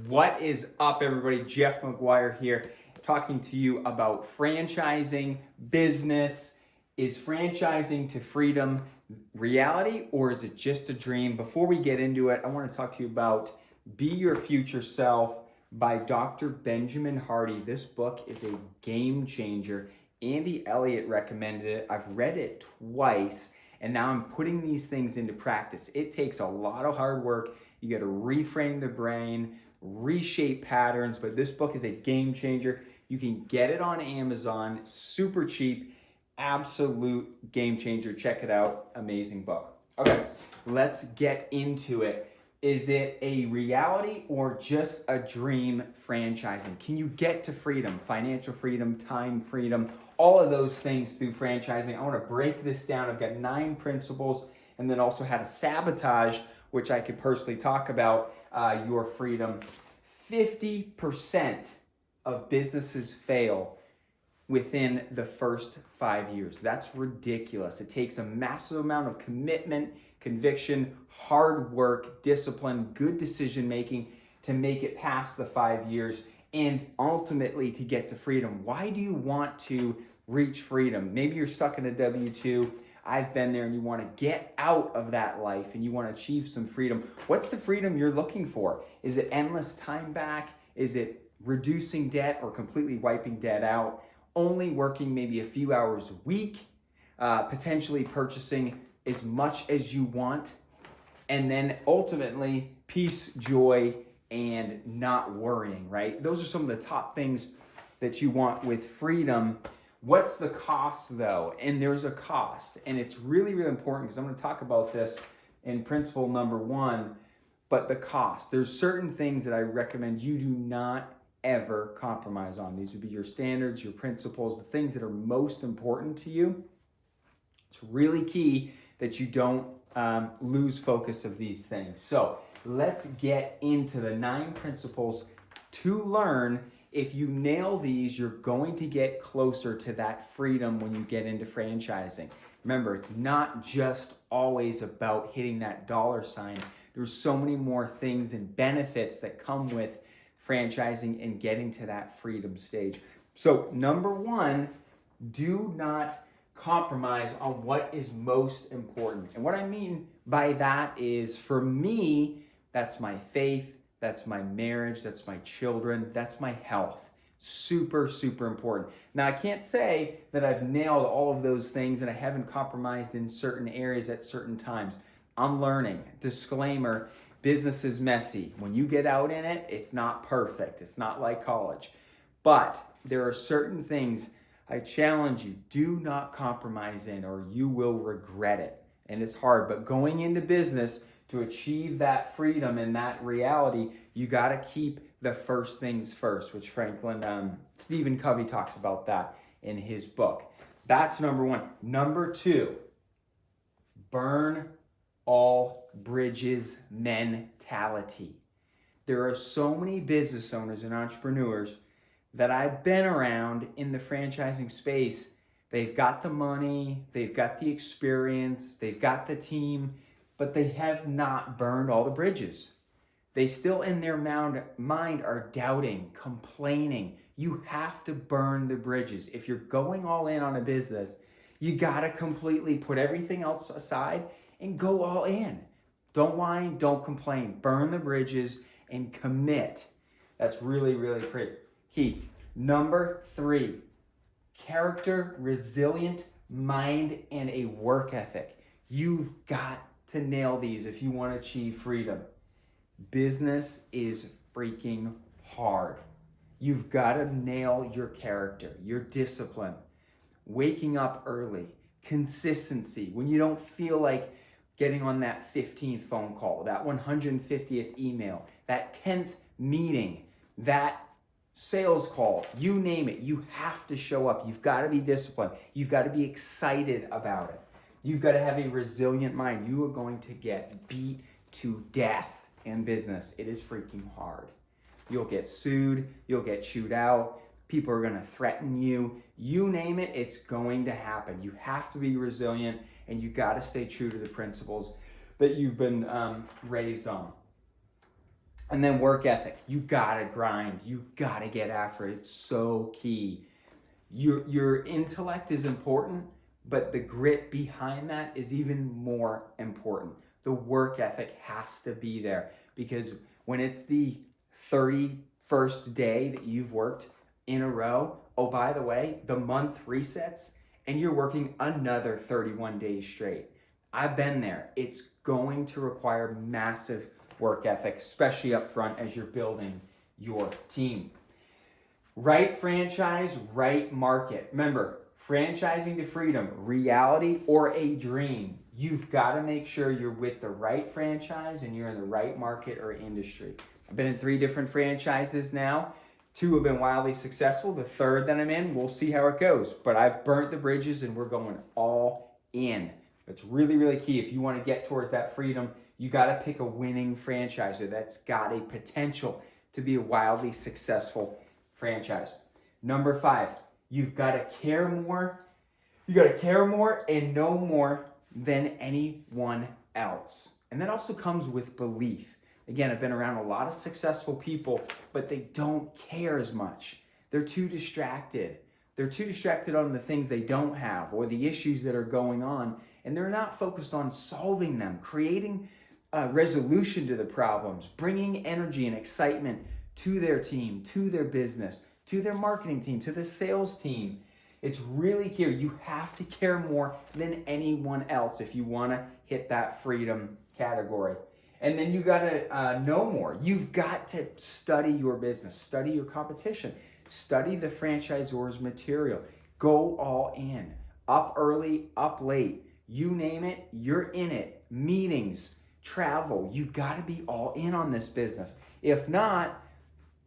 What is up, everybody? Jeff McGuire here, talking to you about franchising, business. Is franchising to freedom reality, or is it just a dream? Before we get into it, I want to talk to you about Be Your Future Self by Dr. Benjamin Hardy. This book is a game changer. Andy Elliott recommended it. I've read it twice, and now I'm putting these things into practice. It takes a lot of hard work. You got to reframe the brain, reshape patterns, but this book is a game changer. You can get it on Amazon, super cheap, absolute game changer. Check it out. Amazing book. Okay, let's get into it. Is it a reality or just a dream, franchising? Can you get to freedom, financial freedom, time freedom, all of those things through franchising? I want to break this down. I've got 9 principles, and then also how to sabotage, which I could personally talk about, your freedom. 50% of businesses fail within the first 5 years. That's ridiculous. It takes a massive amount of commitment, conviction, hard work, discipline, good decision making to make it past the 5 years and ultimately to get to freedom. Why do you want to reach freedom? Maybe you're stuck in a W-2. I've been there, and you want to get out of that life and you want to achieve some freedom. What's the freedom you're looking for? Is it endless time back? Is it reducing debt or completely wiping debt out? Only working maybe a few hours a week, potentially purchasing as much as you want, and then ultimately peace, joy, and not worrying, right? Those are some of the top things that you want with freedom. What's the cost though? And there's a cost, and it's really, really important because I'm going to talk about this in principle number 1, but the cost. There's certain things that I recommend you do not ever compromise on. These would be your standards, your principles, the things that are most important to you. It's really key that you don't lose focus of these things. So let's get into the 9 principles to learn. If you nail these, you're going to get closer to that freedom when you get into franchising. Remember, it's not just always about hitting that dollar sign. There's so many more things and benefits that come with franchising and getting to that freedom stage. So number 1, do not compromise on what is most important. And what I mean by that is, for me, that's my faith, that's my marriage, that's my children, that's my health. Super, super important. Now, I can't say that I've nailed all of those things and I haven't compromised in certain areas at certain times. I'm learning. Disclaimer, business is messy. When you get out in it, it's not perfect. It's not like college. But there are certain things I challenge you, do not compromise in, or you will regret it. And it's hard, but going into business to achieve that freedom and that reality, you got to keep the first things first, which Stephen Covey talks about that in his book. That's number 1. Number 2, burn all bridges mentality. There are so many business owners and entrepreneurs that I've been around in the franchising space. They've got the money, they've got the experience, they've got the team, but they have not burned all the bridges. They still in their mind are doubting, complaining. You have to burn the bridges. If you're going all in on a business, you gotta completely put everything else aside and go all in. Don't whine, don't complain. Burn the bridges and commit. That's really, really key. Number 3, character, resilient mind, and a work ethic. You've got to nail these if you want to achieve freedom. Business is freaking hard. You've got to nail your character, your discipline, waking up early, consistency. When you don't feel like getting on that 15th phone call, that 150th email, that 10th meeting, that sales call, you name it, you have to show up. You've got to be disciplined. You've got to be excited about it. You've got to have a resilient mind. You are going to get beat to death in business. It is freaking hard. You'll get sued. You'll get chewed out. People are going to threaten you. You name it, it's going to happen. You have to be resilient, and you got to stay true to the principles that you've been raised on. And then work ethic. You gotta grind. You gotta get after it. It's so key. Your intellect is important, but the grit behind that is even more important. The work ethic has to be there, because when it's the 31st day that you've worked in a row, oh, by the way, the month resets and you're working another 31 days straight. I've been there. It's going to require massive work ethic, especially up front as you're building your team. Right franchise, right market. Remember, franchising to freedom, reality or a dream. You've got to make sure you're with the right franchise and you're in the right market or industry. I've been in 3 different franchises now. 2 have been wildly successful. The 3rd that I'm in, we'll see how it goes. But I've burnt the bridges and we're going all in. It's really, really key. If you want to get towards that freedom, you got to pick a winning franchisor that's got a potential to be a wildly successful franchise. Number 5, you've got to care more. You got to care more and know more than anyone else. And that also comes with belief. Again, I've been around a lot of successful people, but they don't care as much. They're too distracted. They're too distracted on the things they don't have or the issues that are going on, and they're not focused on solving them, creating a resolution to the problems, bringing energy and excitement to their team, to their business, to their marketing team, to the sales team. It's really key. You have to care more than anyone else if you want to hit that freedom category. And then you got to know more. You've got to study your business, study your competition, study the franchisor's material. Go all in. Up early, up late. You name it, you're in it. Meetings, travel. You got to be all in on this business. If not,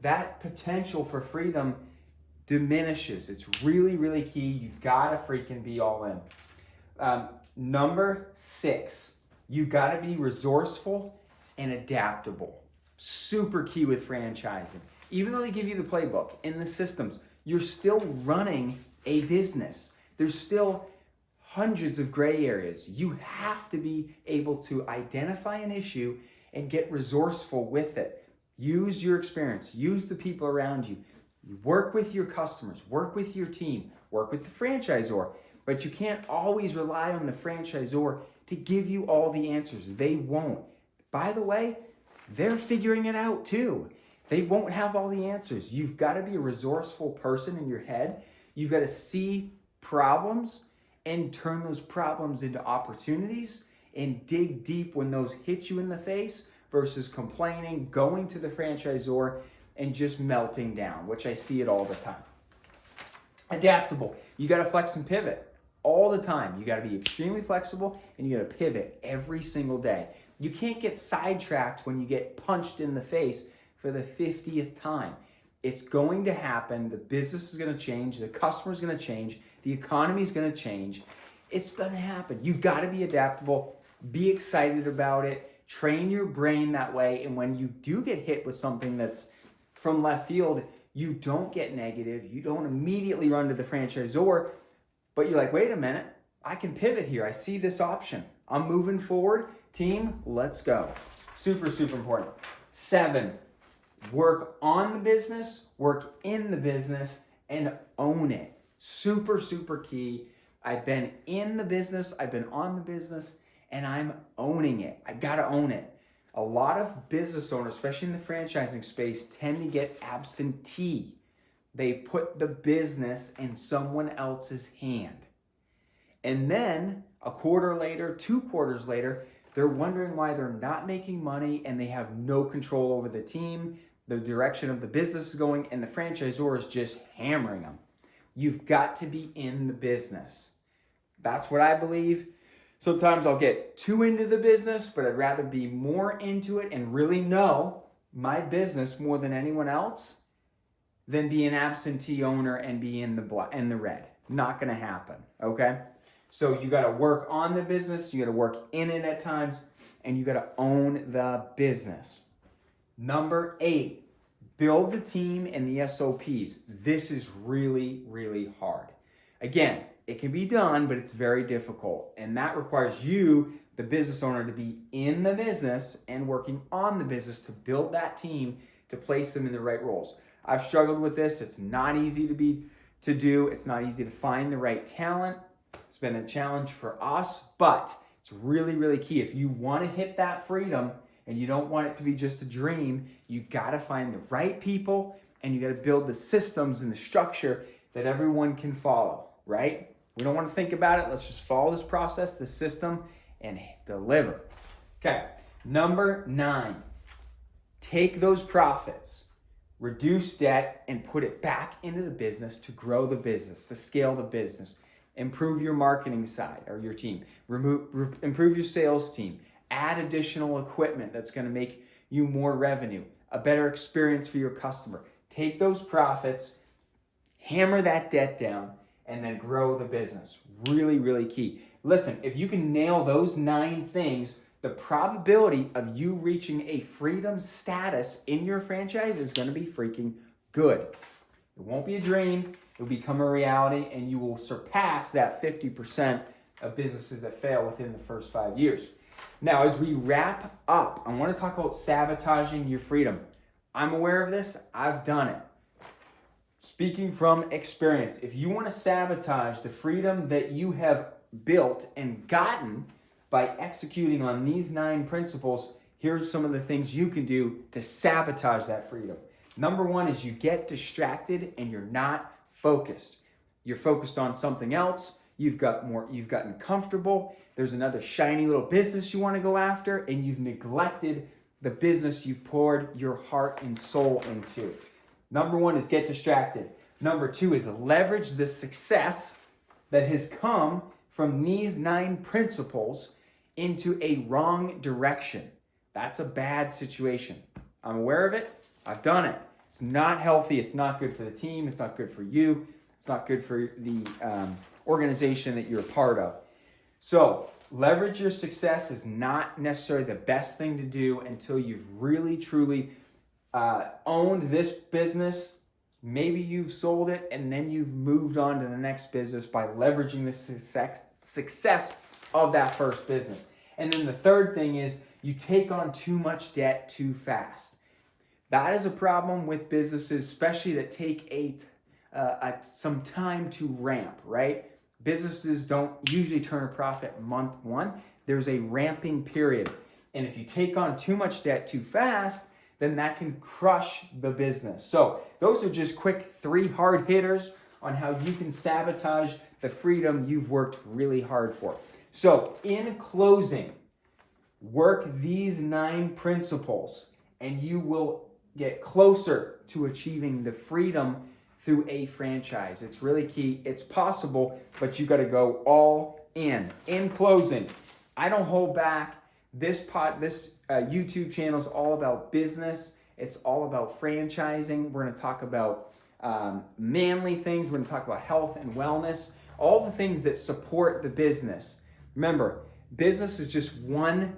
that potential for freedom diminishes. It's really, really key. You gotta freaking be all in. Number 6, you gotta be resourceful and adaptable. Super key with franchising. Even though they give you the playbook and the systems, you're still running a business. There's still hundreds of gray areas. You have to be able to identify an issue and get resourceful with it. Use your experience, use the people around you. Work with your customers, work with your team, work with the franchisor, but you can't always rely on the franchisor to give you all the answers. They won't. By the way, they're figuring it out too. They won't have all the answers. You've got to be a resourceful person in your head. You've got to see problems and turn those problems into opportunities and dig deep when those hit you in the face versus complaining, going to the franchisor, and just melting down, which I see it all the time. Adaptable. You got to flex and pivot all the time. You got to be extremely flexible and you got to pivot every single day. You can't get sidetracked when you get punched in the face for the 50th time. It's going to happen. The business is going to change. The customer is going to change. The economy is going to change. It's going to happen. You got to be adaptable. Be excited about it. Train your brain that way. And when you do get hit with something that's from left field, you don't get negative. You don't immediately run to the franchisor, but you're like, wait a minute, I can pivot here. I see this option. I'm moving forward. Team, let's go. Super, super important. 7, work on the business, work in the business, and own it. Super, super key. I've been in the business, I've been on the business, and I'm owning it. I gotta own it. A lot of business owners, especially in the franchising space, tend to get absentee. They put the business in someone else's hand. And then a quarter later, 2 quarters later, they're wondering why they're not making money and they have no control over the team, the direction of the business is going, and the franchisor is just hammering them. You've got to be in the business. That's what I believe. Sometimes I'll get too into the business, but I'd rather be more into it and really know my business more than anyone else than be an absentee owner and be in the red. Not going to happen, okay? So you got to work on the business, you got to work in it at times, and you got to own the business. Number 8, build the team and the SOPs. This is really, really hard. Again, it can be done, but it's very difficult. And that requires you the business owner to be in the business and working on the business to build that team to place them in the right roles. I've struggled with this. It's not easy to do. It's not easy to find the right talent. It's been a challenge for us, but it's really, really key. If you want to hit that freedom and you don't want it to be just a dream, you got to find the right people and you got to build the systems and the structure that everyone can follow, right? We don't want to think about it. Let's just follow this process, the system, and deliver. Okay, number 9, take those profits, reduce debt, and put it back into the business to grow the business, to scale the business. Improve your marketing side or your team. Improve your sales team. Add additional equipment that's going to make you more revenue, a better experience for your customer. Take those profits, hammer that debt down, and then grow the business. Really, really key. Listen, if you can nail those 9 things, the probability of you reaching a freedom status in your franchise is going to be freaking good. It won't be a dream. It will become a reality, and you will surpass that 50% of businesses that fail within the first 5 years. Now, as we wrap up, I want to talk about sabotaging your freedom. I'm aware of this. I've done it. Speaking from experience, if you want to sabotage the freedom that you have built and gotten by executing on these 9 principles, here's some of the things you can do to sabotage that freedom. Number 1 is you get distracted and you're not focused. You're focused on something else. You've gotten comfortable. There's another shiny little business you want to go after, and you've neglected the business you've poured your heart and soul into. Number 1 is get distracted. Number 2 is leverage the success that has come from these 9 principles into a wrong direction. That's a bad situation. I'm aware of it. I've done it. It's not healthy. It's not good for the team. It's not good for you. It's not good for the organization that you're a part of. So leverage your success is not necessarily the best thing to do until you've really, truly owned this business. Maybe you've sold it and then you've moved on to the next business by leveraging the success of that first business. And then the third thing is you take on too much debt too fast. That is a problem with businesses, especially that take some time to ramp, right? Businesses don't usually turn a profit month 1. There's a ramping period. And if you take on too much debt too fast, then that can crush the business. So those are just quick 3 hard hitters on how you can sabotage the freedom you've worked really hard for. So in closing, work these 9 principles and you will get closer to achieving the freedom through a franchise. It's really key. It's possible, but you got to go all in. In closing, I don't hold back. This YouTube channel is all about business. It's all about franchising. We're going to talk about manly things. We're going to talk about health and wellness, all the things that support the business. Remember, business is just one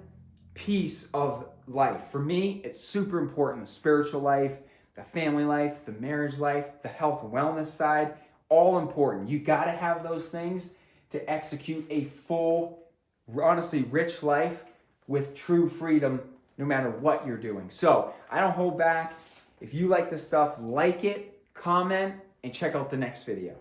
piece of life. For me, it's super important. The spiritual life, the family life, the marriage life, the health and wellness side, all important. You got to have those things to execute a full, honestly, rich life with true freedom, no matter what you're doing. So I don't hold back. If you like this stuff, like it, comment, and check out the next video.